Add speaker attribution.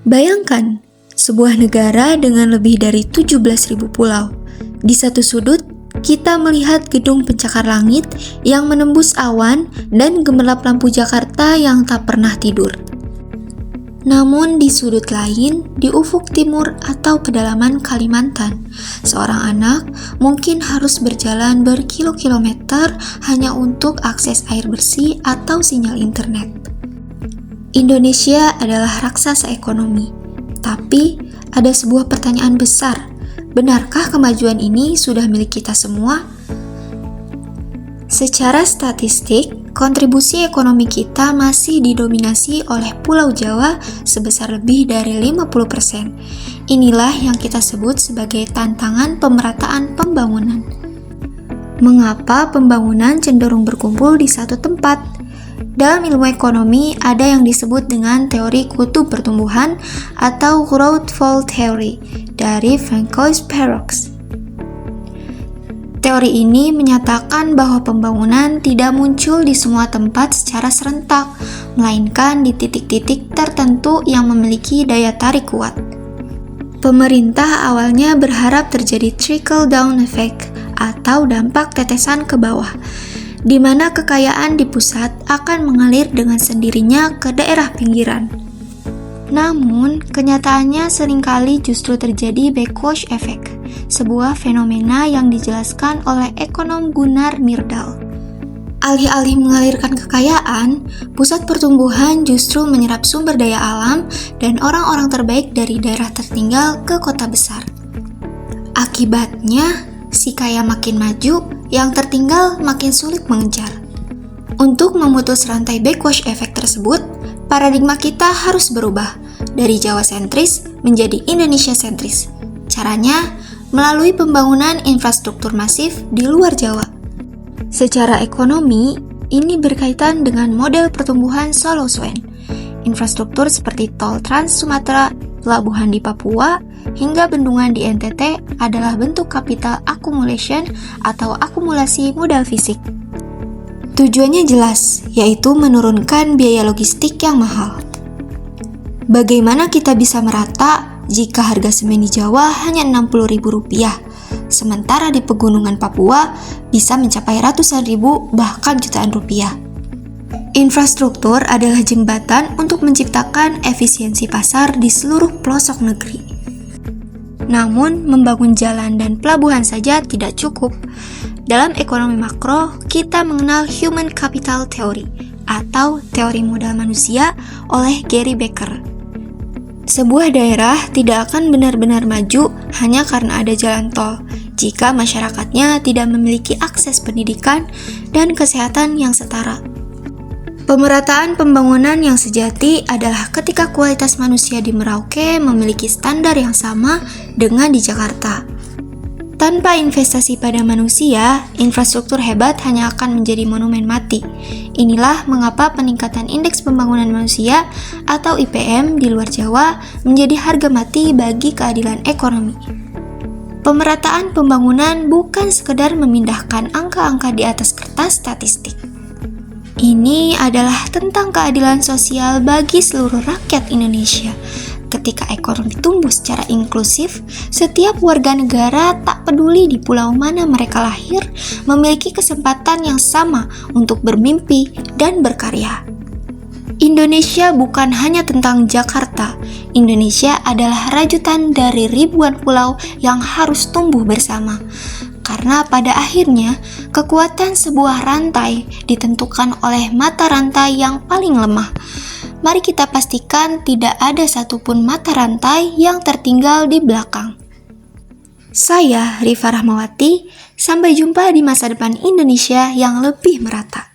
Speaker 1: Bayangkan, sebuah negara dengan lebih dari 17.000 pulau. Di satu sudut, kita melihat gedung pencakar langit yang menembus awan dan gemerlap lampu Jakarta yang tak pernah tidur. Namun di sudut lain, di ufuk timur atau pedalaman Kalimantan, seorang anak mungkin harus berjalan berkilo-kilometer hanya untuk akses air bersih atau sinyal internet. Indonesia adalah raksasa ekonomi, tapi ada sebuah pertanyaan besar. Benarkah kemajuan ini sudah milik kita semua? Secara statistik, kontribusi ekonomi kita masih didominasi oleh Pulau Jawa sebesar lebih dari 50%. Inilah yang kita sebut sebagai tantangan pemerataan pembangunan. Mengapa pembangunan cenderung berkumpul di satu tempat? Dalam ilmu ekonomi ada yang disebut dengan teori kutub pertumbuhan atau growth fold theory dari Francois Perroux. Teori ini menyatakan bahwa pembangunan tidak muncul di semua tempat secara serentak, melainkan di titik-titik tertentu yang memiliki daya tarik kuat. Pemerintah awalnya berharap terjadi trickle-down effect atau dampak tetesan ke bawah, di mana kekayaan di pusat akan mengalir dengan sendirinya ke daerah pinggiran. Namun, kenyataannya seringkali justru terjadi backwash effect, sebuah fenomena yang dijelaskan oleh ekonom Gunnar Myrdal. Alih-alih mengalirkan kekayaan, pusat pertumbuhan justru menyerap sumber daya alam dan orang-orang terbaik dari daerah tertinggal ke kota besar. Akibatnya, si kaya makin maju, yang tertinggal makin sulit mengejar. Untuk memutus rantai backwash effect tersebut, paradigma kita harus berubah dari Jawa sentris menjadi Indonesia sentris. Caranya melalui pembangunan infrastruktur masif di luar Jawa. Secara ekonomi, ini berkaitan dengan model pertumbuhan Solo Swen. Infrastruktur seperti tol Trans Sumatera, pelabuhan di Papua, hingga bendungan di NTT adalah bentuk capital accumulation atau akumulasi modal fisik. Tujuannya jelas, yaitu menurunkan biaya logistik yang mahal. Bagaimana kita bisa merata jika harga semen di Jawa hanya Rp60.000, sementara di pegunungan Papua bisa mencapai ratusan ribu bahkan jutaan rupiah? Infrastruktur adalah jembatan untuk menciptakan efisiensi pasar di seluruh pelosok negeri. Namun, membangun jalan dan pelabuhan saja tidak cukup. Dalam ekonomi makro, kita mengenal Human Capital Theory atau teori modal manusia oleh Gary Becker. Sebuah daerah tidak akan benar-benar maju hanya karena ada jalan tol jika masyarakatnya tidak memiliki akses pendidikan dan kesehatan yang setara. Pemerataan pembangunan yang sejati adalah ketika kualitas manusia di Merauke memiliki standar yang sama dengan di Jakarta. Tanpa investasi pada manusia, infrastruktur hebat hanya akan menjadi monumen mati. Inilah mengapa peningkatan indeks pembangunan manusia atau IPM di luar Jawa menjadi harga mati bagi keadilan ekonomi. Pemerataan pembangunan bukan sekedar memindahkan angka-angka di atas kertas statistik. Ini adalah tentang keadilan sosial bagi seluruh rakyat Indonesia. Ketika ekonomi tumbuh secara inklusif, setiap warga negara tak peduli di pulau mana mereka lahir, memiliki kesempatan yang sama untuk bermimpi dan berkarya. Indonesia bukan hanya tentang Jakarta. Indonesia adalah rajutan dari ribuan pulau yang harus tumbuh bersama. Karena pada akhirnya, kekuatan sebuah rantai ditentukan oleh mata rantai yang paling lemah. Mari kita pastikan tidak ada satupun mata rantai yang tertinggal di belakang. Saya Rifa Rahmawati, sampai jumpa di masa depan Indonesia yang lebih merata.